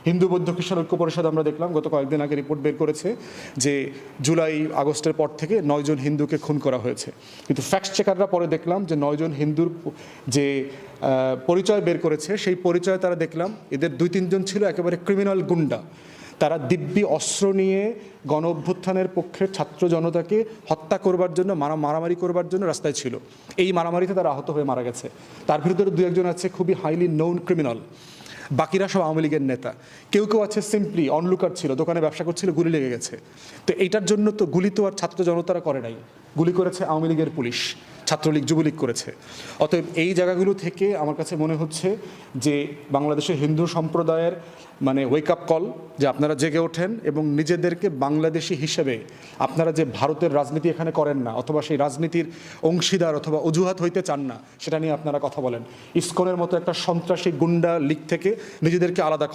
হিন্দু বৌদ্ধ খ্রিস্টান ঐক্য পরিষদ আমরা দেখলাম গত কয়েকদিন আগে রিপোর্ট বের করেছে যে জুলাই আগস্টের পর থেকে 9 জন হিন্দুকে খুন করা হয়েছে, কিন্তু ফ্যাক্ট চেকাররা পরে দেখলাম যে 9 জন হিন্দুর যে পরিচয় বের করেছে সেই পরিচয় তারা দেখলাম এদের 2-3 জন ছিল একেবারে ক্রিমিনাল গুন্ডা। তারা দিব্যি অস্ত্র নিয়ে গণ অভ্যুত্থানের পক্ষে ছাত্র জনতাকে হত্যা করবার জন্য মারামারি করবার জন্য রাস্তায় ছিল। এই মারামারিতে তারা আহত হয়ে মারা গেছে। তার ভিতরে 2-1 আছে খুবই হাইলি নোন ক্রিমিনাল, বাকিরা সব আওয়ামী লীগের নেতা। কেউ কেউ আছে সিম্পলি অনলুকার ছিল, দোকানে ব্যবসা করছিল, গুলি লেগে গেছে। তো এইটার জন্য তো গুলি তো আর ছাত্র জনতারা করে নাই, গুলি করেছে আওয়ামী লীগের পুলিশ, ছাত্রলীগ যুবলীগ করেছে। অতএব এই জায়গাগুলো থেকে আমার কাছে মনে হচ্ছে যে বাংলাদেশের হিন্দু সম্প্রদায়ের মানে ওয়েক আপ কল, যে আপনারা জেগে ওঠেন এবং নিজেদেরকে বাংলাদেশি হিসেবে আপনারা যে ভারতের রাজনীতি এখানে করেন না অথবা সেই রাজনীতির অংশীদার অথবা অজুহাত হইতে চান না, সেটা নিয়ে আপনারা কথা বলেন। ইসকনের মতো একটা সন্ত্রাসী গুন্ডা লীগ থেকে নিজেদেরকে আলাদা করেন।